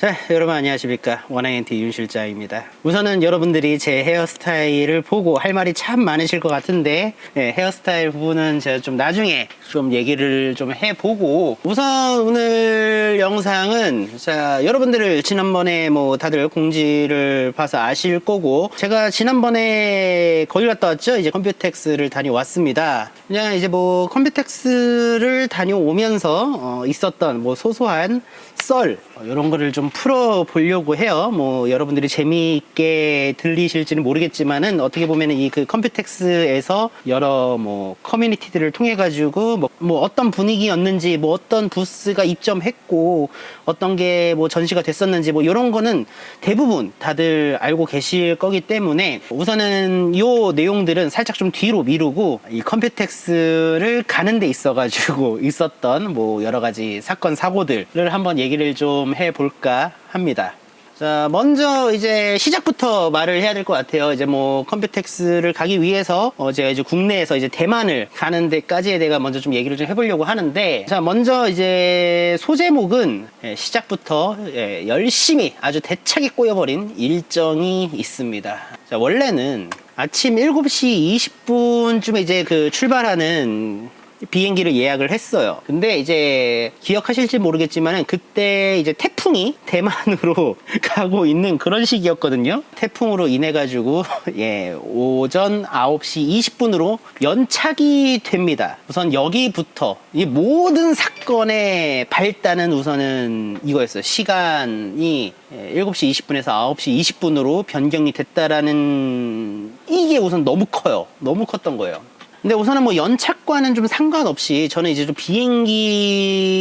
자, 여러분 안녕하십니까. 원아이엔티 윤 실장입니다. 우선은 여러분들이 제 헤어스타일을 보고 할 말이 참 많으실 것 같은데, 헤어스타일 부분은 제가 좀 나중에 좀 얘기를 좀 해보고, 우선 오늘 영상은, 자, 여러분들을 지난번에 뭐 다들 공지를 봐서 아실 거고, 제가 지난번에 거기 갔다 왔죠. 이제 컴퓨텍스를 다녀왔습니다. 그냥 이제 뭐 컴퓨텍스를 다녀오면서 있었던 뭐 소소한 썰 이런 거를 좀 풀어 보려고 해요. 뭐 여러분들이 재미있게 들리실지는 모르겠지만은 어떻게 보면은 이 그 컴퓨텍스에서 여러 뭐 커뮤니티들을 통해 가지고 뭐 어떤 분위기였는지, 뭐 어떤 부스가 입점했고 어떤 게 뭐 전시가 됐었는지 뭐 이런 거는 대부분 다들 알고 계실 거기 때문에 우선은 요 내용들은 살짝 좀 뒤로 미루고 이 컴퓨텍스를 가는 데 있어 가지고 있었던 뭐 여러 가지 사건 사고들을 한번 얘기를 좀 해볼까 합니다. 자, 먼저 이제 시작부터 말을 해야 될 것 같아요. 이제 뭐 컴퓨텍스를 가기 위해서 제가 이제 국내에서 이제 대만을 가는 데까지에 대해 먼저 좀 얘기를 좀 해보려고 하는데, 자, 먼저 이제 소제목은 시작부터 열심히 아주 대차게 꼬여버린 일정이 있습니다. 자, 원래는 아침 7시 20분쯤에 이제 그 출발하는 비행기를 예약을 했어요. 근데 이제 기억하실지 모르겠지만은 그때 이제 태풍이 대만으로 가고 있는 그런 시기였거든요. 태풍으로 인해 가지고 오전 9시 20분으로 연착이 됩니다. 우선 여기부터 이 모든 사건의 발단은 우선은 이거였어요. 시간이 7시 20분에서 9시 20분으로 변경이 됐다라는, 이게 우선 너무 커요. 너무 컸던 거예요. 근데 우선은 뭐 연착과는 좀 상관없이 저는 이제 좀 비행기를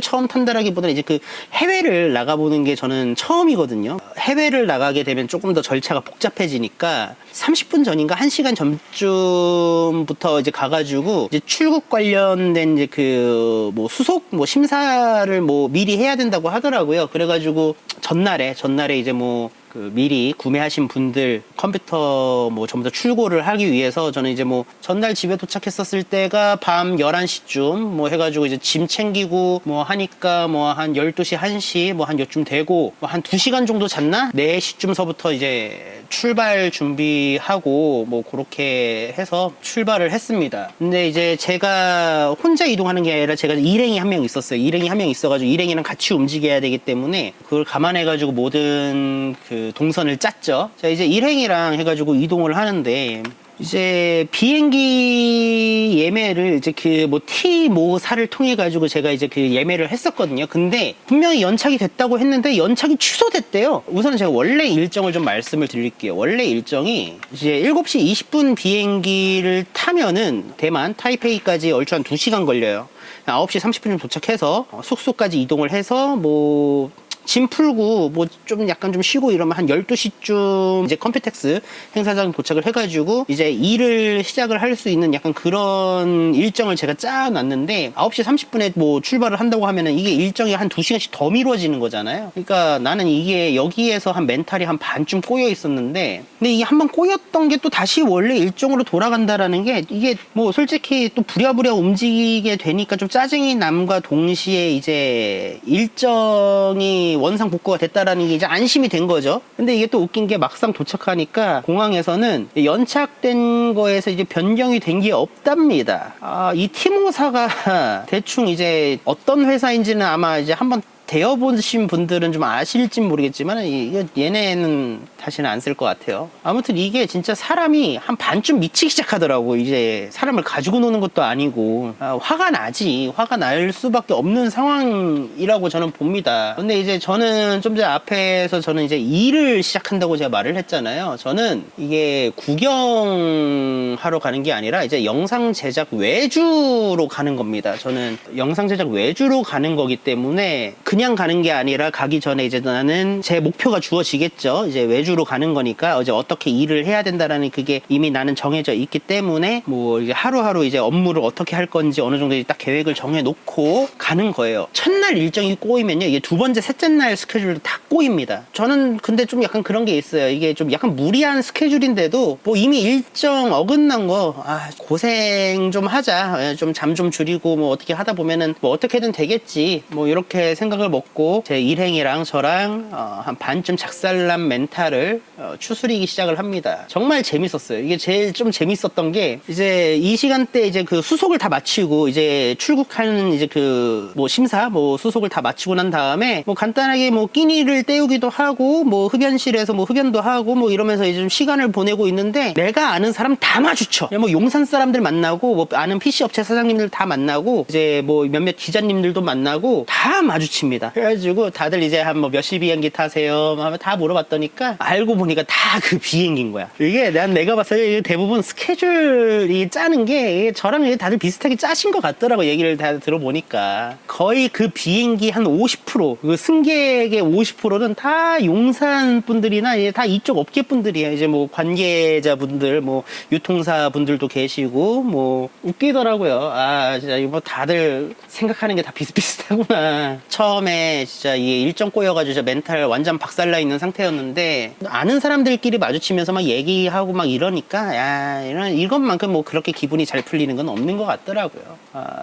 처음 탄다라기보다는 이제 그 해외를 나가보는 게 저는 처음이거든요. 해외를 나가게 되면 조금 더 절차가 복잡해지니까 30분 전인가 1시간 전쯤부터 이제 가가지고 이제 출국 관련된 이제 그 뭐 수속 뭐 심사를 뭐 미리 해야 된다고 하더라고요. 그래가지고 전날에 이제 뭐 그 미리 구매하신 분들 컴퓨터 뭐 전부 다 출고를 하기 위해서 저는 이제 뭐 전날 집에 도착했었을 때가 밤 11시쯤 뭐 해가지고 이제 짐 챙기고 뭐 하니까 뭐 한 12시 1시 뭐 한 요쯤 되고 뭐 한 2시간 정도 잤나? 4시쯤서부터 이제 출발 준비하고 뭐 그렇게 해서 출발을 했습니다. 근데 이제 제가 혼자 이동하는 게 아니라 제가 일행이 한 명 있었어요. 일행이 한 명 있어가지고 일행이랑 같이 움직여야 되기 때문에 그걸 감안해가지고 모든 그 동선을 짰죠. 자, 이제 일행이랑 해가지고 이동을 하는데, 이제 비행기 예매를 이제 그 뭐 T모사를 통해 가지고 제가 이제 그 예매를 했었거든요. 근데 분명히 연착이 됐다고 했는데 연착이 취소됐대요. 우선은 제가 원래 일정을 좀 말씀을 드릴게요. 원래 일정이 이제 7시 20분 비행기를 타면은 대만 타이페이까지 얼추 한 2시간 걸려요. 9시 30분쯤 도착해서 숙소까지 이동을 해서 뭐 짐 풀고 뭐 좀 약간 좀 쉬고 이러면 한 12시쯤 이제 컴퓨텍스 행사장 도착을 해가지고 이제 일을 시작을 할 수 있는 약간 그런 일정을 제가 짜놨는데, 9시 30분에 뭐 출발을 한다고 하면은 이게 일정이 한 2시간씩 더 미뤄지는 거잖아요. 그러니까 나는 이게 여기에서 한 멘탈이 한 반쯤 꼬여 있었는데, 근데 이게 한번 꼬였던 게 또 다시 원래 일정으로 돌아간다라는 게, 이게 뭐 솔직히 또 부랴부랴 움직이게 되니까 좀 짜증이 남과 동시에 이제 일정이 원상복구가 됐다라는 게 이제 안심이 된 거죠. 근데 이게 또 웃긴 게 막상 도착하니까 공항에서는 연착된 거에서 이제 변경이 된 게 없답니다. 이 티모사가 대충 이제 어떤 회사인지는 아마 이제 한번 대여보신 분들은 좀 아실진 모르겠지만 이게 얘네는 다시는 안 쓸 것 같아요. 아무튼 이게 진짜 사람이 한 반쯤 미치기 시작하더라고. 이제 사람을 가지고 노는 것도 아니고 화가 나지. 화가 날 수밖에 없는 상황이라고 저는 봅니다. 근데 이제 저는 좀 전에 앞에서 저는 이제 일을 시작한다고 제가 말을 했잖아요. 저는 이게 구경하러 가는 게 아니라 이제 영상 제작 외주로 가는 겁니다. 저는 영상 제작 외주로 가는 거기 때문에 그냥 가는 게 아니라 가기 전에 이제 나는 제 목표가 주어지겠죠. 이제 외주로 가는 거니까 이제 어떻게 일을 해야 된다라는 그게 이미 나는 정해져 있기 때문에 뭐 이제 하루하루 이제 업무를 어떻게 할 건지 어느 정도 딱 계획을 정해 놓고 가는 거예요. 첫날 일정이 꼬이면요, 이게 두 번째, 셋째 날 스케줄도 다 꼬입니다. 저는 근데 좀 약간 그런 게 있어요. 이게 좀 약간 무리한 스케줄인데도 뭐 이미 일정 어긋난 거 고생 좀 하자, 좀 잠 좀 줄이고 뭐 어떻게 하다 보면은 뭐 어떻게든 되겠지, 뭐 이렇게 생각을 저녁을 먹고 제 일행이랑 저랑 한 반쯤 작살난 멘탈을 추스리기 시작을 합니다. 정말 재밌었어요. 이게 제일 좀 재밌었던 게 이제 이 시간대 이제 그 수속을 다 마치고 이제 출국하는 이제 그 뭐 심사 뭐 수속을 다 마치고 난 다음에 뭐 간단하게 뭐 끼니를 때우기도 하고 뭐 흡연실에서 뭐 흡연도 하고 뭐 이러면서 이제 좀 시간을 보내고 있는데 내가 아는 사람 다 마주쳐. 뭐 용산 사람들 만나고 뭐 아는 PC 업체 사장님들 다 만나고 이제 뭐 몇몇 기자님들도 만나고 다 마주칩니다. 그래가지고 다들 이제 한 뭐 몇 시 비행기 타세요? 하면 다 물어봤더니까 알고 보니까 다 그 비행기인 거야. 이게 내가 봤을 때 대부분 스케줄이 짜는 게 저랑 다들 비슷하게 짜신 것 같더라고. 얘기를 다 들어보니까 거의 그 비행기 한 50%, 그 승객의 50%는 다 용산 분들이나 이제 다 이쪽 업계 분들이에요. 이제 뭐 관계자분들, 뭐 유통사 분들도 계시고 뭐 웃기더라고요. 아 진짜 이거 뭐 다들 생각하는 게 다 비슷비슷하구나. 처음에 진짜 이게 일정 꼬여가지고 진짜 멘탈 완전 박살나 있는 상태였는데 아는 사람들끼리 마주치면서 막 얘기하고 막 이러니까 야 이것만큼 뭐 그렇게 기분이 잘 풀리는 건 없는 것 같더라고요.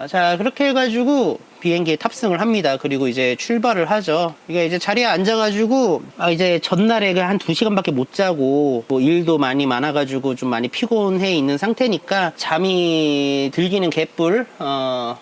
자 그렇게 해가지고 비행기에 탑승을 합니다. 그리고 이제 출발을 하죠. 이게 이제 자리에 앉아가지고 이제 전날에 한 2시간밖에 못 자고 뭐 일도 많이 많아가지고 좀 많이 피곤해 있는 상태니까 잠이 들기는 개뿔.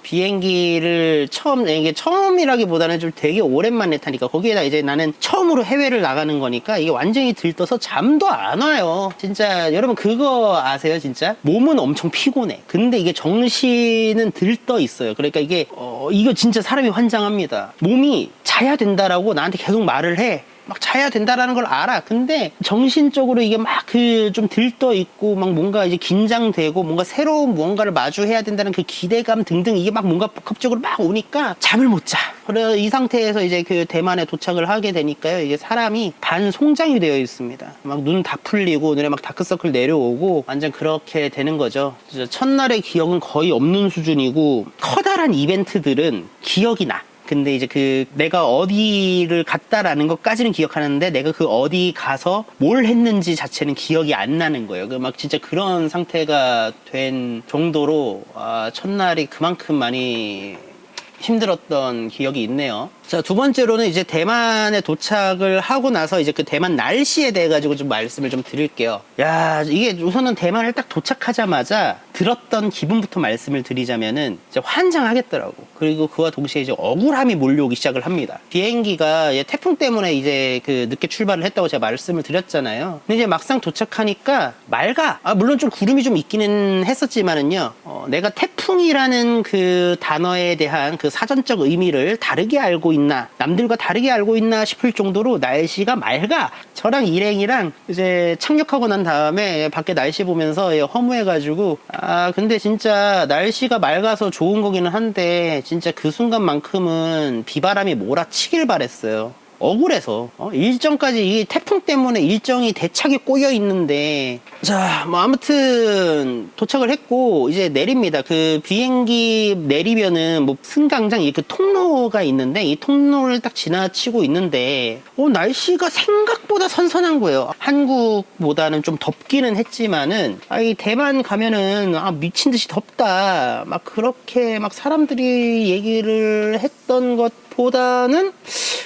비행기를 이게 처음이라기보다는 좀 되게 오랜만에 타니까 거기에다 이제 나는 처음으로 해외를 나가는 거니까 이게 완전히 들떠서 잠도 안 와요. 진짜 여러분 그거 아세요? 진짜 몸은 엄청 피곤해. 근데 이게 정신은 들떠 있어요. 그러니까 이게 이거 진짜 사람이 환장합니다. 몸이 자야 된다라고 나한테 계속 말을 해. 막 자야 된다라는 걸 알아. 근데 정신적으로 이게 막 좀 들떠 있고 막 뭔가 이제 긴장되고 뭔가 새로운 무언가를 마주해야 된다는 그 기대감 등등 이게 막 뭔가 복합적으로 막 오니까 잠을 못 자. 그래서 이 상태에서 이제 그 대만에 도착을 하게 되니까요. 이제 사람이 반송장이 되어 있습니다. 막 눈 다 풀리고 눈에 막 다크서클 내려오고 완전 그렇게 되는 거죠. 첫날의 기억은 거의 없는 수준이고 커다란 이벤트들은 기억이 나. 근데 이제 내가 어디를 갔다라는 것까지는 기억하는데 내가 그 어디 가서 뭘 했는지 자체는 기억이 안 나는 거예요. 막 진짜 그런 상태가 된 정도로 첫날이 그만큼 많이 힘들었던 기억이 있네요. 자, 두 번째로는 이제 대만에 도착을 하고 나서 이제 그 대만 날씨에 대해 가지고 좀 말씀을 좀 드릴게요. 야, 이게 우선은 대만을 딱 도착하자마자 들었던 기분부터 말씀을 드리자면은 이제 환장하겠더라고. 그리고 그와 동시에 이제 억울함이 몰려오기 시작을 합니다. 비행기가 태풍 때문에 이제 늦게 출발을 했다고 제가 말씀을 드렸잖아요. 근데 이제 막상 도착하니까 맑아. 물론 좀 구름이 좀 있기는 했었지만은요. 내가 태풍이라는 그 단어에 대한 그 사전적 의미를 다르게 알고 있나, 남들과 다르게 알고 있나 싶을 정도로 날씨가 맑아. 저랑 일행이랑 이제 착륙하고 난 다음에 밖에 날씨 보면서 허무해가지고 근데 진짜 날씨가 맑아서 좋은 거기는 한데 진짜 그 순간만큼은 비바람이 몰아치길 바랬어요. 억울해서 일정까지 이 태풍 때문에 일정이 대차게 꼬여 있는데 자 뭐 아무튼 도착을 했고 이제 내립니다. 그 비행기 내리면은 뭐 승강장 이렇게 통로가 있는데 이 통로를 딱 지나치고 있는데 날씨가 생각보다 선선한 거예요. 한국보다는 좀 덥기는 했지만은 이 대만 가면은 미친 듯이 덥다 막 그렇게 막 사람들이 얘기를 했던 것 보다는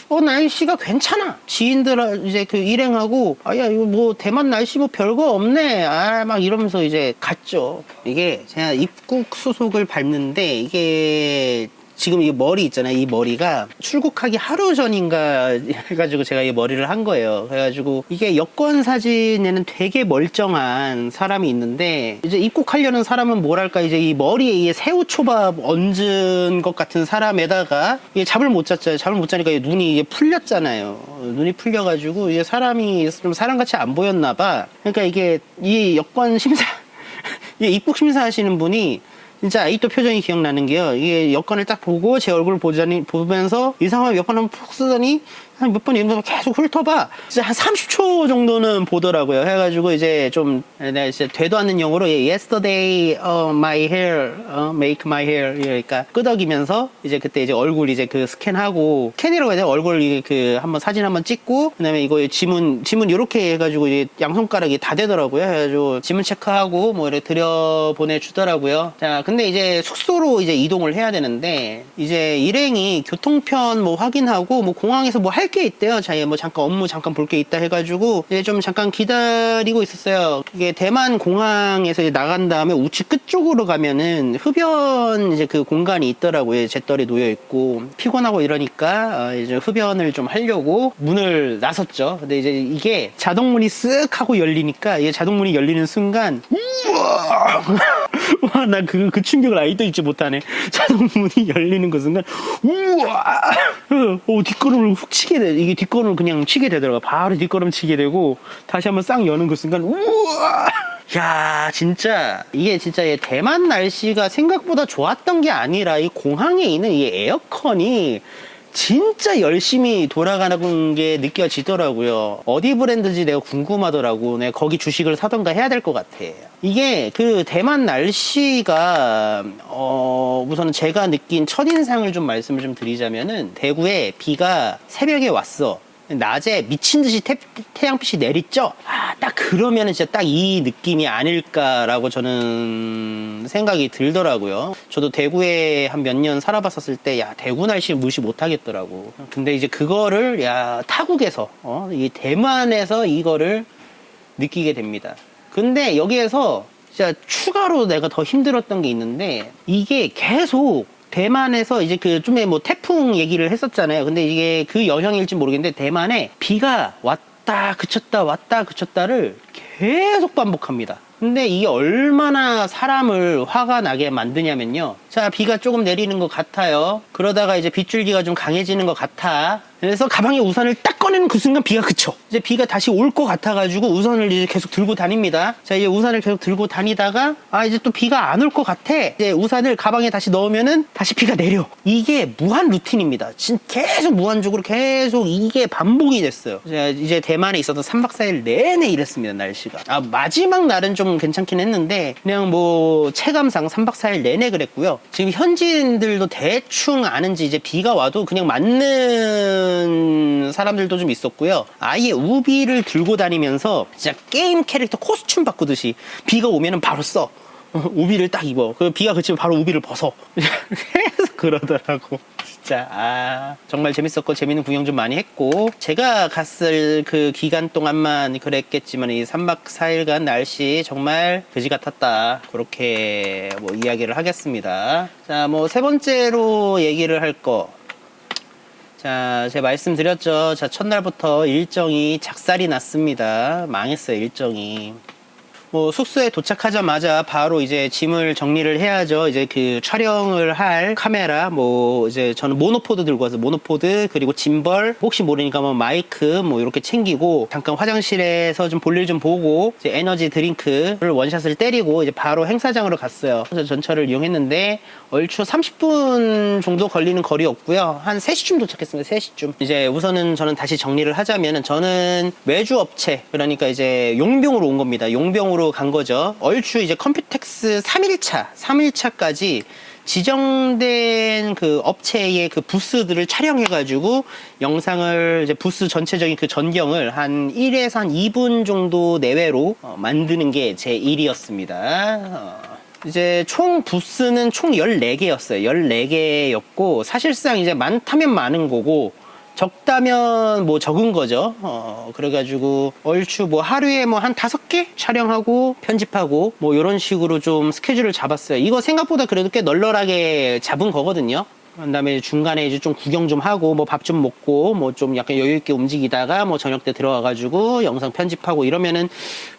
날씨가 괜찮아. 지인들 이제 일행하고 야 이거 뭐 대만 날씨 뭐 별거 없네. 막 이러면서 이제 갔죠. 이게 제가 입국 수속을 밟는데 이게 지금 이 머리 있잖아요. 이 머리가 출국하기 하루 전인가 해가지고 제가 이 머리를 한 거예요. 그래가지고 이게 여권 사진에는 되게 멀쩡한 사람이 있는데 이제 입국하려는 사람은 뭐랄까 이제 이 머리에 이 새우초밥 얹은 것 같은 사람에다가 이게 잠을 못 잤잖아요. 잠을 못 자니까 눈이 이제 풀렸잖아요. 눈이 풀려가지고 이제 사람이 좀 사람같이 안 보였나 봐. 그러니까 이게 이 여권 심사 입국 심사하시는 분이 진짜 아직도 표정이 기억나는 게요. 이게 여권을 딱 보고 제 얼굴을 보면서 이 상황을 몇 번 한번 푹 쓰더니 한 몇 번 이러면서 계속 훑어봐. 진짜 한 30초 정도는 보더라고요. 해가지고 이제 좀 내가 진짜 되도 않는 영어로 yesterday my hair make my hair 그러니까 끄덕이면서 이제 그때 이제 얼굴 이제 스캔하고 스캔이라고 해야 돼. 얼굴 한번 사진 한번 찍고 그다음에 이거 지문 이렇게 해가지고 이제 양손가락이 다 되더라고요. 해가지고 지문 체크하고 뭐 이렇게 들여보내 주더라고요. 자 근데 이제 숙소로 이제 이동을 해야 되는데 이제 일행이 교통편 뭐 확인하고 뭐 공항에서 뭐 할 게 있대요. 자기 뭐 잠깐 업무 잠깐 볼 게 있다 해가지고 이제 좀 잠깐 기다리고 있었어요. 이게 대만 공항에서 이제 나간 다음에 우측 끝쪽으로 가면은 흡연 이제 그 공간이 있더라고요. 잿더리 놓여 있고 피곤하고 이러니까 이제 흡연을 좀 하려고 문을 나섰죠. 근데 이제 이게 자동문이 쓱 하고 열리니까 이게 자동문이 열리는 순간 우와 와, 나 그 충격을 아직도 잊지 못하네. 자동문이 열리는 그 순간 우와 뒷걸음을 훅 치게 돼. 이게 뒷걸음을 그냥 치게 되더라고요. 바로 뒷걸음 치게 되고 다시 한번 싹 여는 그 순간 우와 야 진짜 이게 진짜 대만 날씨가 생각보다 좋았던 게 아니라 이 공항에 있는 이 에어컨이 진짜 열심히 돌아가는 게 느껴지더라고요. 어디 브랜드인지 내가 궁금하더라고. 내가 거기 주식을 사던가 해야 될 것 같아. 이게 그 대만 날씨가 우선 제가 느낀 첫인상을 좀 말씀을 좀 드리자면은 대구에 비가 새벽에 왔어. 낮에 미친 듯이 태양빛이 내리죠? 딱 그러면은 진짜 딱 이 느낌이 아닐까라고 저는 생각이 들더라고요. 저도 대구에 한 몇 년 살아봤었을 때, 야, 대구 날씨 무시 못 하겠더라고. 근데 이제 그거를, 야, 타국에서, 이 대만에서 이거를 느끼게 됩니다. 근데 여기에서 진짜 추가로 내가 더 힘들었던 게 있는데, 이게 계속 대만에서 이제 그 좀에 뭐 태풍 얘기를 했었잖아요. 근데 이게 그 영향일지 모르겠는데 대만에 비가 왔다 그쳤다를 계속 반복합니다. 근데 이게 얼마나 사람을 화가 나게 만드냐면요. 자, 비가 조금 내리는 것 같아요. 그러다가 이제 빗줄기가 좀 강해지는 것 같아. 그래서 가방에 우산을 딱 꺼내는 그 순간 비가 그쳐. 이제 비가 다시 올 것 같아가지고 우산을 이제 계속 들고 다닙니다. 자, 이제 우산을 계속 들고 다니다가 이제 또 비가 안 올 것 같아. 이제 우산을 가방에 다시 넣으면은 다시 비가 내려. 이게 무한 루틴입니다. 계속 무한적으로 계속 이게 반복이 됐어요. 이제 대만에 있었던 3박 4일 내내 이랬습니다, 날씨가. 마지막 날은 좀 괜찮긴 했는데 그냥 뭐 체감상 3박 4일 내내 그랬고요. 지금 현지인들도 대충 아는지 이제 비가 와도 그냥 맞는 사람들도 좀 있었고요. 아예 우비를 들고 다니면서 진짜 게임 캐릭터 코스튬 바꾸듯이 비가 오면은 바로 써. 우비를 딱 입어. 그 비가 그치면 바로 우비를 벗어. 계속 그러더라고. 진짜 정말 재밌었고 재밌는 구경 좀 많이 했고 제가 갔을 그 기간 동안만 그랬겠지만 이 3박 4일간 날씨 정말 그지 같았다. 그렇게 뭐 이야기를 하겠습니다. 자, 뭐 세 번째로 얘기를 할 거. 자, 제가 말씀드렸죠. 자, 첫날부터 일정이 작살이 났습니다. 망했어요, 일정이. 뭐 숙소에 도착하자마자 바로 이제 짐을 정리를 해야죠. 이제 그 촬영을 할 카메라, 뭐 이제 저는 모노포드 들고 와서 모노포드 그리고 짐벌 혹시 모르니까 뭐 마이크 뭐 이렇게 챙기고 잠깐 화장실에서 좀 볼일 좀 보고 이제 에너지 드링크를 원샷을 때리고 이제 바로 행사장으로 갔어요. 그래서 전철을 이용했는데 얼추 30분 정도 걸리는 거리였고요. 한 3시쯤 도착했습니다. 3시쯤. 이제 우선은 저는 다시 정리를 하자면은 저는 외주 업체 그러니까 이제 용병으로 온 겁니다. 용병으로 간 거죠. 얼추 이제 컴퓨텍스 3일차까지 지정된 그 업체의 그 부스들을 촬영해가지고 영상을 이제 부스 전체적인 그 전경을 한 1에서 한 2분 정도 내외로 만드는 게 제 일이었습니다. 이제 총 부스는 총 14개였어요. 14개였고 사실상 이제 많다면 많은 거고 적다면 뭐 적은 거죠. 그래가지고 얼추 뭐 하루에 뭐 한 5개 촬영하고 편집하고 뭐 이런 식으로 좀 스케줄을 잡았어요. 이거 생각보다 그래도 꽤 널널하게 잡은 거거든요. 그다음에 중간에 이제 좀 구경 좀 하고 뭐 밥 좀 먹고 뭐 좀 약간 여유 있게 움직이다가 뭐 저녁 때 들어와가지고 영상 편집하고 이러면은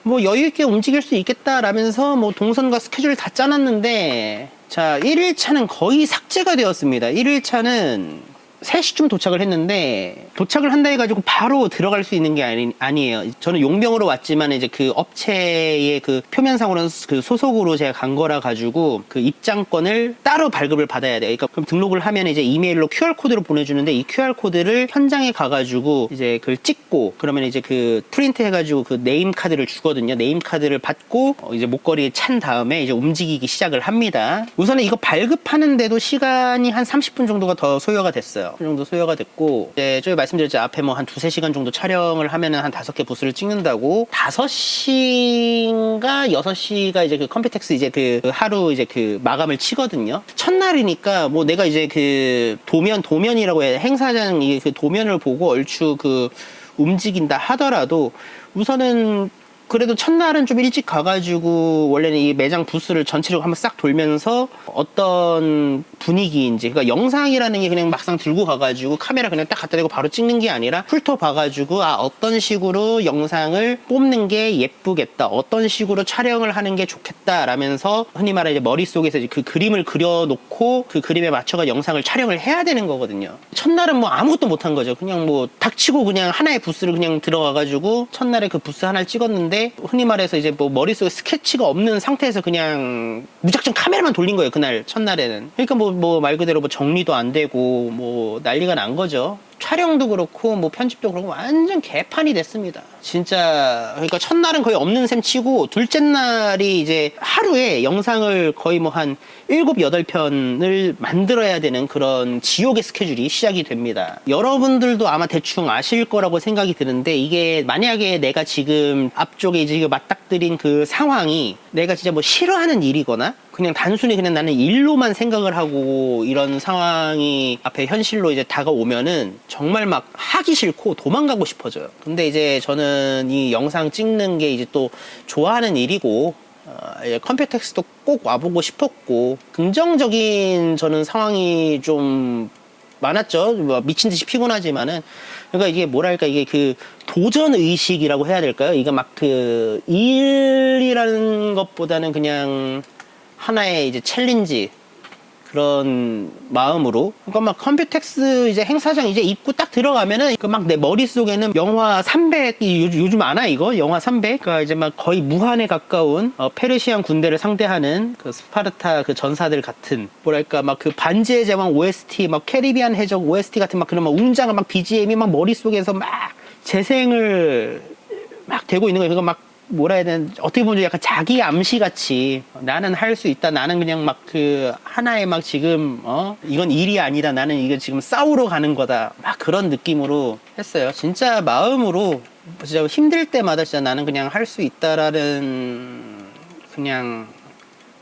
뭐 여유 있게 움직일 수 있겠다라면서 뭐 동선과 스케줄을 다 짜놨는데 자 1일차는 거의 삭제가 되었습니다. 1일차는 3시쯤 도착을 했는데 도착을 한다 해가지고 바로 들어갈 수 있는 게 아니에요. 저는 용병으로 왔지만 이제 그 업체의 그 표면상으로는 그 소속으로 제가 간 거라 가지고 그 입장권을 따로 발급을 받아야 돼요. 그러니까 그럼 등록을 하면 이제 이메일로 QR코드를 보내주는데 이 QR코드를 현장에 가가지고 이제 그걸 찍고 그러면 이제 그 프린트 해가지고 그 네임카드를 주거든요. 네임카드를 받고 이제 목걸이에 찬 다음에 이제 움직이기 시작을 합니다. 우선은 이거 발급하는데도 시간이 한 30분 정도가 더 소요가 됐어요. 됐어요. 그 정도 소요가 됐고, 이제 저희 말씀드렸죠. 앞에 뭐 한 2-3시간 정도 촬영을 하면은 한 5개 부스를 찍는다고. 5시인가 6시가 이제 그 컴퓨텍스 이제 그 하루 이제 그 마감을 치거든요. 첫날이니까 뭐 내가 이제 그 도면이라고 해. 행사장 이 그 도면을 보고 얼추 그 움직인다 하더라도 우선은 그래도 첫날은 좀 일찍 가가지고 원래는 이 매장 부스를 전체적으로 한번 싹 돌면서 어떤 분위기인지, 그러니까 영상이라는 게 그냥 막상 들고 가가지고 카메라 그냥 딱 갖다 대고 바로 찍는 게 아니라 훑어봐가지고 어떤 식으로 영상을 뽑는 게 예쁘겠다, 어떤 식으로 촬영을 하는 게 좋겠다 라면서 흔히 말해 이제 머릿속에서 이제 그 그림을 그려놓고 그 그림에 맞춰가 영상을 촬영을 해야 되는 거거든요. 첫날은 뭐 아무것도 못한 거죠. 그냥 뭐 닥치고 그냥 하나의 부스를 그냥 들어가가지고 첫날에 그 부스 하나를 찍었는데 흔히 말해서 이제 뭐 머릿속에 스케치가 없는 상태에서 그냥 무작정 카메라만 돌린 거예요. 그날 첫날에는. 그러니까 뭐 말 그대로 뭐 정리도 안 되고 뭐 난리가 난 거죠. 촬영도 그렇고 뭐 편집도 그렇고 완전 개판이 됐습니다. 진짜. 그러니까 첫날은 거의 없는 셈 치고 둘째 날이 이제 하루에 영상을 거의 뭐 한 7-8편을 만들어야 되는 그런 지옥의 스케줄이 시작이 됩니다. 여러분들도 아마 대충 아실 거라고 생각이 드는데, 이게 만약에 내가 지금 앞쪽에 이제 맞닥뜨린 그 상황이 내가 진짜 뭐 싫어하는 일이거나 그냥 단순히 그냥 나는 일로만 생각을 하고 이런 상황이 앞에 현실로 이제 다가오면은 정말 막 하기 싫고 도망가고 싶어져요. 근데 이제 저는 이 영상 찍는 게 이제 또 좋아하는 일이고 컴퓨텍스도 꼭 와보고 싶었고 긍정적인 저는 상황이 좀 많았죠. 뭐 미친 듯이 피곤하지만은. 그러니까 이게 뭐랄까, 이게 그 도전 의식이라고 해야 될까요? 이게 막 그 일이라는 것보다는 그냥 하나의 이제 챌린지, 그런 마음으로. 그러니까 막 컴퓨텍스 이제 행사장 이제 입구 딱 들어가면은 그 막 내 머릿속에는 영화 300, 요즘 아나 이거? 영화 300? 그러니까 이제 막 거의 무한에 가까운 페르시안 군대를 상대하는 그 스파르타 그 전사들 같은, 뭐랄까 막 그 반지의 제왕 OST, 막 캐리비안 해적 OST 같은 막 그런 막 웅장한 막 BGM이 막 머릿속에서 막 재생을 막 되고 있는 거예요. 그러니까 막 뭐라 해야 되나, 어떻게 보면 약간 자기 암시 같이 나는 할 수 있다, 나는 그냥 막 그 하나의 막 지금 이건 일이 아니다, 나는 이거 지금 싸우러 가는 거다, 막 그런 느낌으로 했어요. 진짜 마음으로 진짜 힘들 때마다 진짜 나는 그냥 할 수 있다라는 그냥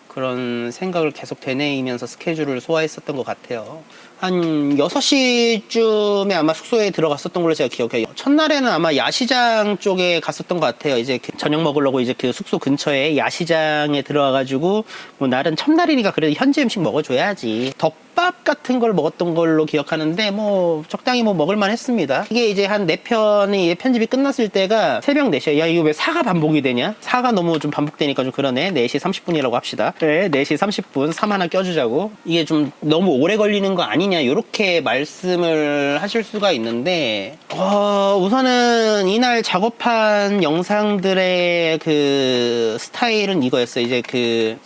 그런 생각을 계속 되뇌이면서 스케줄을 소화했었던 것 같아요. 한 6시쯤에 아마 숙소에 들어갔었던 걸로 제가 기억해요. 첫날에는 아마 야시장 쪽에 갔었던 것 같아요. 이제 저녁 먹으려고 이제 그 숙소 근처에 야시장에 들어와가지고, 뭐 날은 첫날이니까 그래도 현지 음식 먹어줘야지. 덮밥 같은 걸 먹었던 걸로 기억하는데, 뭐 적당히 뭐 먹을만 했습니다. 이게 이제 한 4편이 편집이 끝났을 때가 새벽 4시야. 야, 이거 왜 4가 반복이 되냐? 4가 너무 좀 반복되니까 좀 그러네. 4시 30분이라고 합시다. 네, 4시 30분 3 하나 껴주자고. 이게 좀 너무 오래 걸리는 거 아니냐, 이렇게 말씀을 하실 수가 있는데, 우선은 이날 작업한 영상들의 그 스타일은 이거였어요. 이제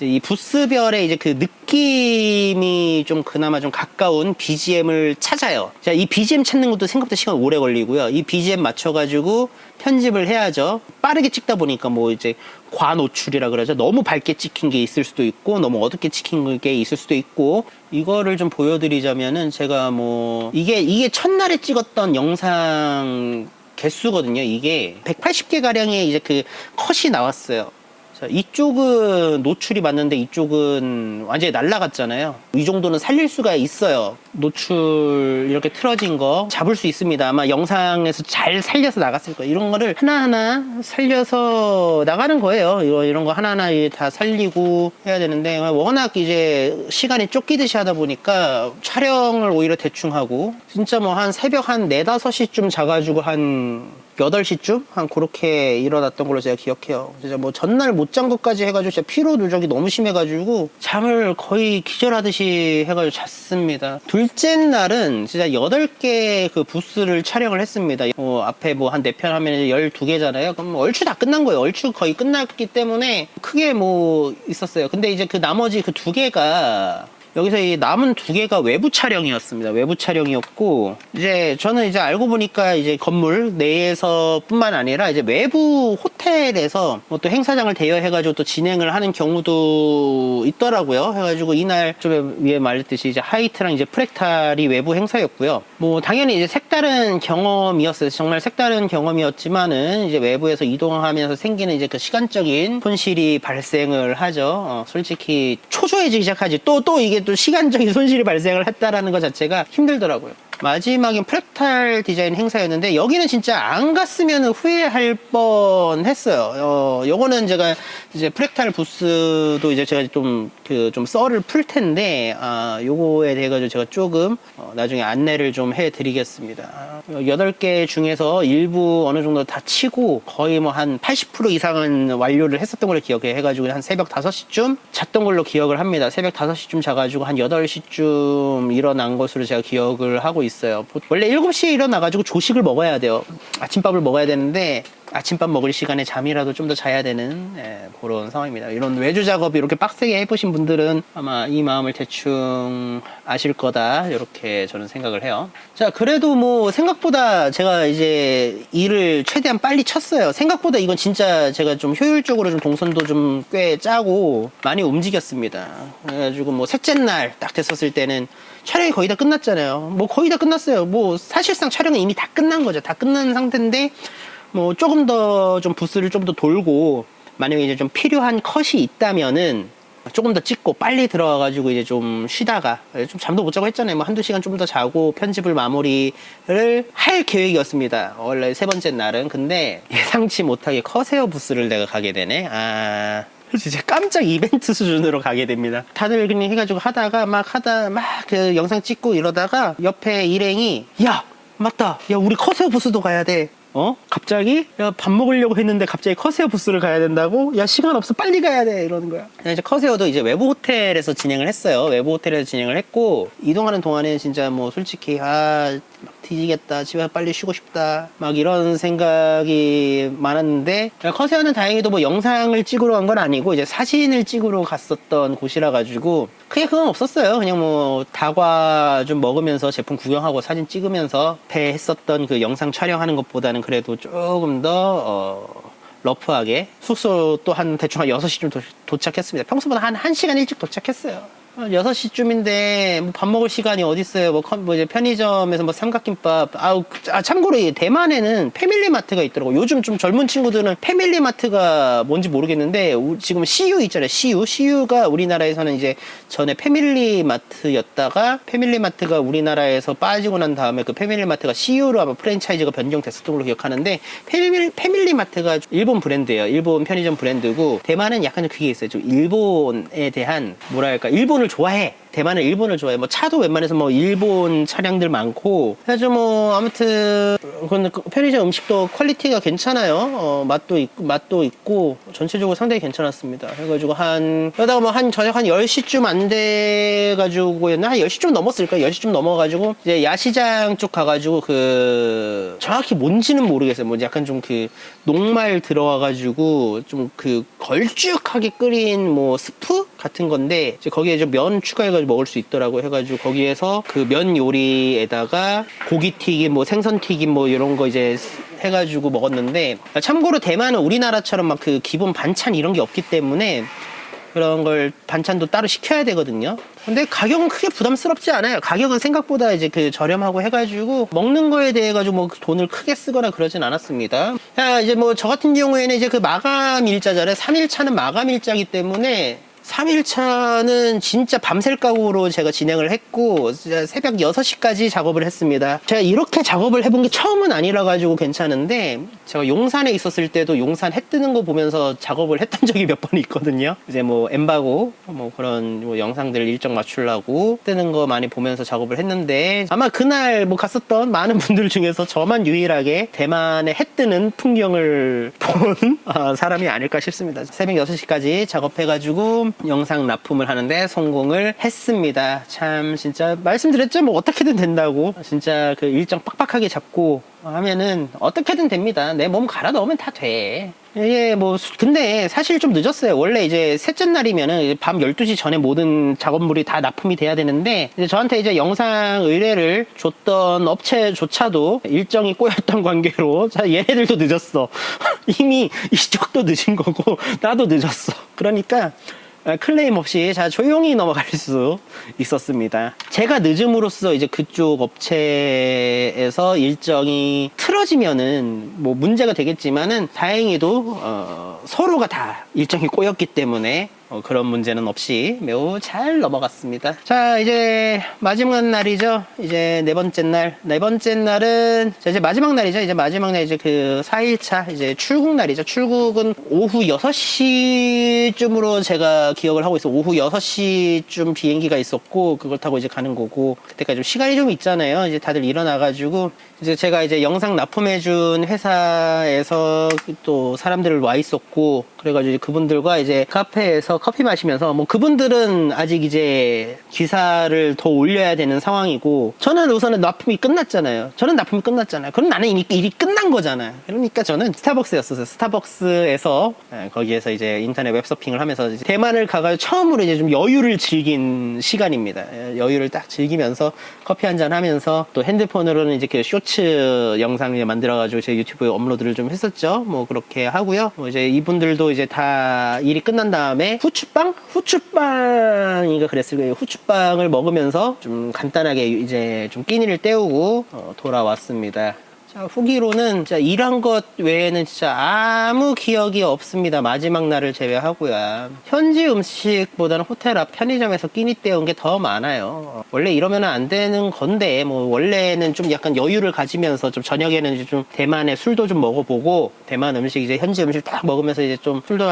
이 부스별의 이제 그 느낌이 좀 그나마 좀 가까운 BGM을 찾아요. 자, 이 BGM 찾는 것도 생각보다 시간 오래 걸리고요. 이 BGM 맞춰가지고 편집을 해야죠. 빠르게 찍다 보니까 뭐 이제 과노출이라 그러죠. 너무 밝게 찍힌 게 있을 수도 있고 너무 어둡게 찍힌 게 있을 수도 있고. 이거를 좀 보여드리자면은 제가 뭐 이게 첫날에 찍었던 영상 개수거든요. 이게 180개 가량의 이제 그 컷이 나왔어요. 자, 이쪽은 노출이 맞는데 이쪽은 완전히 날라갔잖아요. 이 정도는 살릴 수가 있어요. 노출 이렇게 틀어진 거 잡을 수 있습니다. 아마 영상에서 잘 살려서 나갔을 거예요. 이런 거를 하나하나 살려서 나가는 거예요. 이런 거 하나하나 다 살리고 해야 되는데, 워낙 이제 시간이 쫓기듯이 하다 보니까 촬영을 오히려 대충 하고, 진짜 뭐 한 새벽 한 4-5시쯤 자가지고 한 8시쯤? 한 그렇게 일어났던 걸로 제가 기억해요. 진짜 뭐 전날 못 잔 것까지 해가지고 진짜 피로 누적이 너무 심해가지고 잠을 거의 기절하듯이 해가지고 잤습니다. 둘째 날은 진짜 8개 그 부스를 촬영을 했습니다. 앞에 뭐 한 4편 하면 12개잖아요. 그럼 얼추 다 끝난 거예요. 얼추 거의 끝났기 때문에 크게 뭐 있었어요. 근데 이제 그 나머지 그 2개가 여기서 이 남은 2개가 외부 촬영이었습니다. 외부 촬영이었고, 이제 저는 이제 알고 보니까 이제 건물 내에서뿐만 아니라 이제 외부 호텔에서 뭐 또 행사장을 대여해가지고 또 진행을 하는 경우도 있더라고요. 해가지고 이날 좀 위에 말했듯이 이제 하이트랑 이제 프랙탈이 외부 행사였고요. 뭐 당연히 이제 색다른 경험이었어요. 정말 색다른 경험이었지만은 이제 외부에서 이동하면서 생기는 이제 그 시간적인 손실이 발생을 하죠. 솔직히 초조해지기 시작하지. 또 이게 또 시간적인 손실이 발생을 했다라는 것 자체가 힘들더라고요. 마지막엔 프랙탈 디자인 행사였는데 여기는 진짜 안 갔으면 후회할 뻔 했어요. 요거는 제가 이제 프랙탈 부스도 이제 제가 좀 썰을 풀 텐데, 요거에 대해 가지고 제가 조금 나중에 안내를 좀 해 드리겠습니다. 8개 중에서 일부 어느 정도 다 치고 거의 뭐 한 80% 이상은 완료를 했었던 걸로 기억해 가지고 한 새벽 5시쯤 잤던 걸로 기억을 합니다. 새벽 5시쯤 자가지고 한 8시쯤 일어난 것으로 제가 기억을 하고 있어요. 원래 7시에 일어나가지고 조식을 먹어야 돼요. 아침밥을 먹어야 되는데 아침밥 먹을 시간에 잠이라도 좀 더 자야 되는 그런 상황입니다. 이런 외주 작업이 이렇게 빡세게 해보신 분들은 아마 이 마음을 대충 아실 거다 이렇게 저는 생각을 해요. 자, 그래도 뭐 생각보다 제가 이제 일을 최대한 빨리 쳤어요. 생각보다 이건 진짜 제가 좀 효율적으로 좀 동선도 좀 꽤 짜고 많이 움직였습니다. 그래가지고 뭐 셋째 날 딱 됐었을 때는 촬영이 거의 다 끝났잖아요. 뭐 거의 다 끝났어요. 뭐 사실상 촬영은 이미 다 끝난 거죠. 다 끝난 상태인데 뭐 조금 더 좀 부스를 좀 더 돌고 만약에 이제 좀 필요한 컷이 있다면은 조금 더 찍고 빨리 들어와가지고 이제 좀 쉬다가 좀 잠도 못 자고 했잖아요. 뭐 한두 시간 좀 더 자고 편집을 마무리를 할 계획이었습니다. 원래 3번째 날은. 근데 예상치 못하게 커세어 부스를 내가 가게 되네. 진짜 깜짝 이벤트 수준으로 가게 됩니다. 다들 그냥 해가지고 하다가 막 그 영상 찍고 이러다가 옆에 일행이 야 맞다 야 우리 커세어 부스도 가야 돼. 갑자기? 야, 밥 먹으려고 했는데 갑자기 커세어 부스를 가야 된다고? 야, 시간 없어. 빨리 가야 돼. 이러는 거야. 이제 커세어도 이제 외부 호텔에서 진행을 했어요. 외부 호텔에서 진행을 했고, 이동하는 동안에 진짜 뭐 솔직히, 막 뒤지겠다. 집에 빨리 쉬고 싶다. 막 이런 생각이 많았는데, 커세어는 다행히도 뭐 영상을 찍으러 간 건 아니고, 이제 사진을 찍으러 갔었던 곳이라 가지고, 크게 그건 없었어요. 그냥 뭐 다과 좀 먹으면서 제품 구경하고 사진 찍으면서 했었던 그 영상 촬영하는 것보다는 그래도 조금 더 러프하게 숙소 또 한 대충 한 6시쯤 도착했습니다. 평소보다 한 1시간 일찍 도착했어요. 6시쯤인데 뭐 밥 먹을 시간이 어디 있어요. 뭐 이제 편의점에서 뭐 삼각김밥. 참고로 대만에는 패밀리마트가 있더라고. 요즘 좀 젊은 친구들은 패밀리마트가 뭔지 모르겠는데 지금 CU 있잖아요. CU가 우리나라에서는 이제 전에 패밀리마트였다가 패밀리마트가 우리나라에서 빠지고 난 다음에 그 패밀리마트가 CU로 아마 프랜차이즈가 변경됐었던 걸로 기억하는데 패밀리마트가 일본 브랜드예요. 일본 편의점 브랜드고 대만은 약간 그게 있어요. 좀 일본에 대한 뭐랄까 일본을 좋아해. 대만은 일본을 좋아해. 뭐 차도 웬만해서 뭐 일본 차량들 많고. 그래서 뭐 아무튼 근데 편의점 음식도 퀄리티가 괜찮아요. 맛도 있고 전체적으로 상당히 괜찮았습니다. 그래가지고 그러다가 뭐 저녁 한 10시쯤 안 돼가지고였나? 한 10시쯤 넘었을 거예요. 10시쯤 넘어가지고 이제 야시장 쪽 가가지고 정확히 뭔지는 모르겠어요. 뭐 약간 좀 녹말 들어와가지고 좀 걸쭉하게 끓인 뭐 스프 같은 건데 이제 거기에 좀 면 추가해가지고 먹을 수 있더라고 해가지고 거기에서 그 면 요리에다가 고기튀김 뭐 생선튀김 뭐 이런 거 이제 해가지고 먹었는데 참고로 대만은 우리나라처럼 막 기본 반찬 이런 게 없기 때문에 그런 걸 반찬도 따로 시켜야 되거든요. 근데 가격은 크게 부담스럽지 않아요. 가격은 생각보다 이제 저렴하고 해가지고 먹는 거에 대해 가지고 뭐 돈을 크게 쓰거나 그러진 않았습니다. 자, 이제 뭐 저 같은 경우에는 이제 마감 일자잖아요. 3일차는 마감 일자이기 때문에 3일차는 진짜 밤샐 각오로 제가 진행을 했고 새벽 6시까지 작업을 했습니다. 제가 이렇게 작업을 해본 게 처음은 아니라 가지고 괜찮은데 제가 용산에 있었을 때도 용산 해 뜨는 거 보면서 작업을 했던 적이 몇 번 있거든요. 이제 뭐 엠바고 뭐 그런 뭐 영상들 일정 맞추려고 뜨는 거 많이 보면서 작업을 했는데 아마 그날 뭐 갔었던 많은 분들 중에서 저만 유일하게 대만의 해 뜨는 풍경을 본 사람이 아닐까 싶습니다. 새벽 6시까지 작업해가지고 영상 납품을 하는데 성공을 했습니다. 참 진짜 말씀드렸죠. 뭐 어떻게든 된다고. 진짜 일정 빡빡하게 잡고 하면은 어떻게든 됩니다. 내 몸 갈아 넣으면 다 돼. 이게 뭐 근데 사실 좀 늦었어요. 원래 이제 셋째 날이면은 밤 12시 전에 모든 작업물이 다 납품이 돼야 되는데 이제 저한테 이제 영상 의뢰를 줬던 업체조차도 일정이 꼬였던 관계로 자 얘네들도 늦었어. 이미 이쪽도 늦은 거고 나도 늦었어. 그러니까 클레임 없이 자 조용히 넘어갈 수 있었습니다. 제가 늦음으로써 이제 그쪽 업체에서 일정이 틀어지면은 뭐 문제가 되겠지만은 다행히도 서로가 다 일정이 꼬였기 때문에 그런 문제는 없이 매우 잘 넘어갔습니다. 자, 이제 마지막 날이죠. 이제 네 번째 날. 네 번째 날은 이제 마지막 날이죠. 이제 마지막 날 이제 그 4일차 이제 출국 날이죠. 출국은 오후 6시쯤으로 제가 기억을 하고 있어. 오후 6시쯤 비행기가 있었고 그걸 타고 이제 가는 거고 그때까지 좀 시간이 좀 있잖아요. 이제 다들 일어나가지고 이제 제가 이제 영상 납품해준 회사에서 또 사람들 와 있었고 그래가지고 그분들과 이제 카페에서 커피 마시면서 뭐 그분들은 아직 이제 기사를 더 올려야 되는 상황이고 저는 우선은 납품이 끝났잖아요. 그럼 나는 이미 일이 끝난 거잖아요. 그러니까 저는 스타벅스였었어요. 스타벅스에서 거기에서 이제 인터넷 웹서핑을 하면서 이제 대만을 가가지고 처음으로 이제 좀 여유를 즐긴 시간입니다. 여유를 딱 즐기면서 커피 한잔 하면서 또 핸드폰으로는 이제 그 쇼츠 영상을 만들어가지고 제 유튜브에 업로드를 좀 했었죠. 뭐 그렇게 하고요. 뭐 이제 이분들도 이제 다 일이 끝난 다음에 후추빵인가 그랬을 거예요. 후추빵을 먹으면서 좀 간단하게 이제 좀 끼니를 때우고 돌아왔습니다. 자, 후기로는 진짜 일한 것 외에는 진짜 아무 기억이 없습니다. 마지막 날을 제외하고요. 현지 음식보다는 호텔 앞 편의점에서 끼니 때운 게 더 많아요. 원래 이러면 안 되는 건데 뭐 원래는 좀 약간 여유를 가지면서 좀 저녁에는 이제 좀 대만의 술도 좀 먹어보고 대만 음식 이제 현지 음식 딱 먹으면서 이제 좀 술도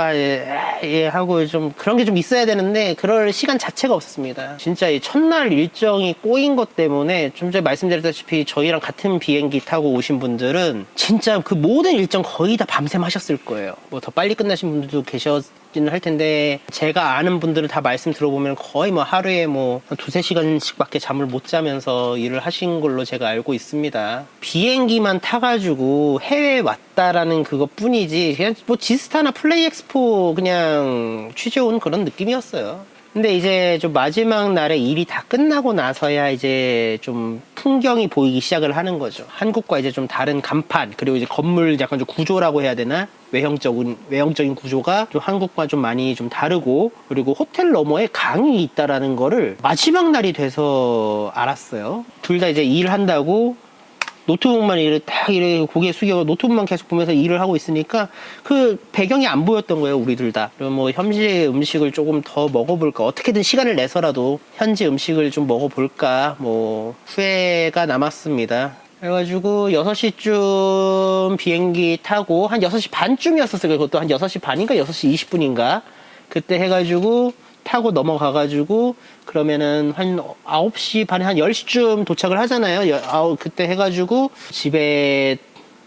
하고 좀 그런 게 좀 있어야 되는데 그럴 시간 자체가 없었습니다. 진짜 이 첫날 일정이 꼬인 것 때문에 좀 전에 말씀드렸다시피 저희랑 같은 비행기 타고 오신 분들은 진짜 그 모든 일정 거의 다 밤샘 하셨을 거예요. 뭐 더 빨리 끝나신 분들도 계셨기는 할 텐데 제가 아는 분들은 다 말씀 들어보면 거의 뭐 하루에 뭐 한 2-3시간씩 밖에 잠을 못 자면서 일을 하신 걸로 제가 알고 있습니다. 비행기만 타가지고 해외에 왔다라는 그것 뿐이지 그냥 뭐 지스타나 플레이 엑스포 그냥 취재 온 그런 느낌이었어요. 근데 이제 좀 마지막 날에 일이 다 끝나고 나서야 이제 좀 풍경이 보이기 시작을 하는 거죠. 한국과 이제 좀 다른 간판, 그리고 이제 건물 약간 좀 구조라고 해야 되나? 외형적인 구조가 좀 한국과 좀 많이 좀 다르고, 그리고 호텔 너머에 강이 있다라는 거를 마지막 날이 돼서 알았어요. 둘 다 이제 일한다고 노트북만 이렇게 고개 숙여 노트북만 계속 보면서 일을 하고 있으니까 그 배경이 안 보였던 거예요, 우리들 다. 그럼 뭐 현지 음식을 조금 더 먹어볼까, 어떻게든 시간을 내서라도 현지 음식을 좀 먹어볼까, 뭐 후회가 남았습니다. 그래가지고 6시쯤 비행기 타고 한 6시 반쯤이었었어요. 그것도 한 6시 반인가 6시 20분인가 그때 해가지고 타고 넘어가가지고 그러면은 한 9시 반에 한 10시쯤 도착을 하잖아요. 그때 해가지고 집에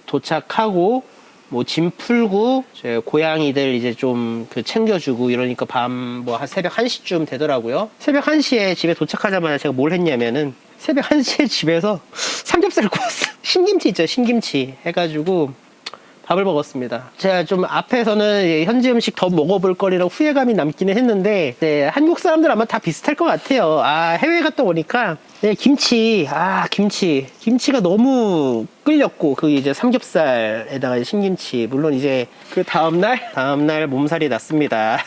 도착하고 뭐 짐 풀고 제 고양이들 이제 좀 그 챙겨주고 이러니까 밤 뭐 한 새벽 1시쯤 되더라고요. 새벽 1시에 집에 도착하자마자 제가 뭘 했냐면은 새벽 1시에 집에서 삼겹살을 구웠어. 신김치 있죠, 신김치 해가지고 밥을 먹었습니다. 제가 좀 앞에서는 현지 음식 더 먹어볼 거리라고 후회감이 남기는 했는데 한국 사람들 아마 다 비슷할 것 같아요. 해외 갔다 오니까 김치가 너무 끌렸고 그 이제 삼겹살에다가 신김치, 물론 이제 그 다음날 몸살이 났습니다.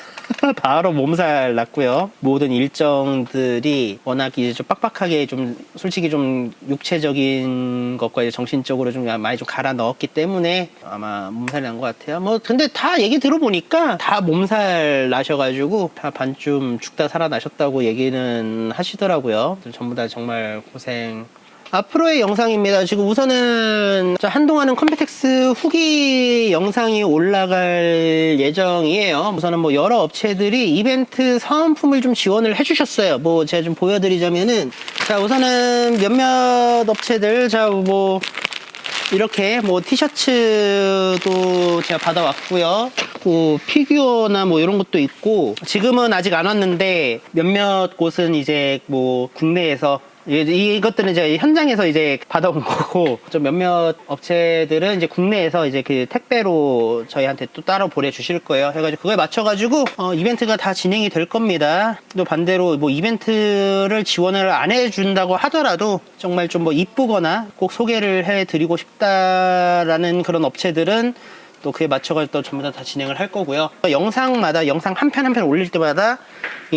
바로 몸살 났고요. 모든 일정들이 워낙 이제 좀 빡빡하게 좀 솔직히 좀 육체적인 것과 이제 정신적으로 좀 많이 좀 갈아 넣었기 때문에 아마 몸살이 난 것 같아요. 뭐 근데 다 얘기 들어보니까 다 몸살 나셔가지고 다 반쯤 죽다 살아나셨다고 얘기는 하시더라고요. 전부 다 정말 고생. 앞으로의 영상입니다. 지금 우선은 한동안은 컴팩텍스 후기 영상이 올라갈 예정이에요. 우선은 뭐 여러 업체들이 이벤트 사은품을 좀 지원을 해주셨어요. 뭐 제가 좀 보여드리자면은 우선은 몇몇 업체들 뭐 이렇게 뭐 티셔츠도 제가 받아왔고요. 뭐 피규어나 뭐 이런 것도 있고 지금은 아직 안 왔는데 몇몇 곳은 이제 뭐 국내에서 이것들은 이제 현장에서 이제 받아온 거고, 좀 몇몇 업체들은 이제 국내에서 이제 그 택배로 저희한테 또 따로 보내주실 거예요. 해가지고 그거에 맞춰가지고 이벤트가 다 진행이 될 겁니다. 또 반대로 뭐 이벤트를 지원을 안 해준다고 하더라도 정말 좀 뭐 이쁘거나 꼭 소개를 해드리고 싶다라는 그런 업체들은 또 그에 맞춰가지고 또 전부 다 진행을 할 거고요. 영상마다 영상 한 편 한 편 올릴 때마다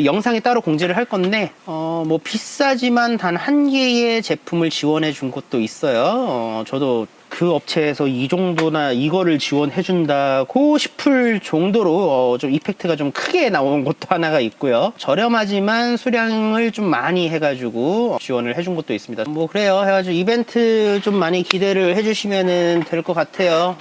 영상이 따로 공지를 할 건데 뭐 비싸지만 단 한 개의 제품을 지원해 준 곳도 있어요. 저도 그 업체에서 이 정도나 이거를 지원해 준다고 싶을 정도로 좀 이펙트가 좀 크게 나오는 곳도 하나가 있고요. 저렴하지만 수량을 좀 많이 해가지고 지원을 해준 곳도 있습니다. 뭐 그래요. 해가지고 이벤트 좀 많이 기대를 해주시면 될 것 같아요.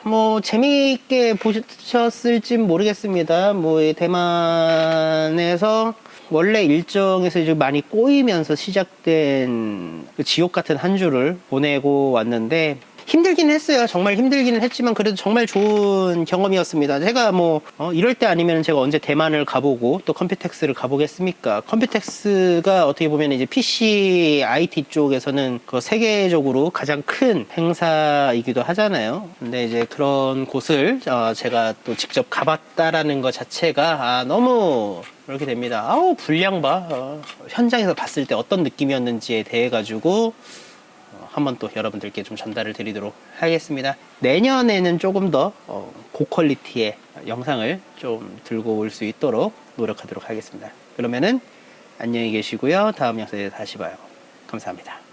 뭐 재미있게 보셨을진 모르겠습니다. 뭐 대만에서 원래 일정에서 이제 많이 꼬이면서 시작된 그 지옥 같은 한 주를 보내고 왔는데, 힘들긴 했어요. 정말 힘들기는 했지만 그래도 정말 좋은 경험이었습니다. 제가 뭐 이럴 때 아니면 제가 언제 대만을 가보고 또 컴퓨텍스를 가보겠습니까? 컴퓨텍스가 어떻게 보면 이제 PC IT 쪽에서는 그 세계적으로 가장 큰 행사이기도 하잖아요. 근데 이제 그런 곳을 제가 또 직접 가봤다라는 것 자체가 너무 그렇게 됩니다. 아우 분량 봐. 현장에서 봤을 때 어떤 느낌이었는지에 대해 가지고 한번 또 여러분들께 좀 전달을 드리도록 하겠습니다. 내년에는 조금 더 고퀄리티의 영상을 좀 들고 올 수 있도록 노력하도록 하겠습니다. 그러면은 안녕히 계시고요. 다음 영상에 다시 봐요. 감사합니다.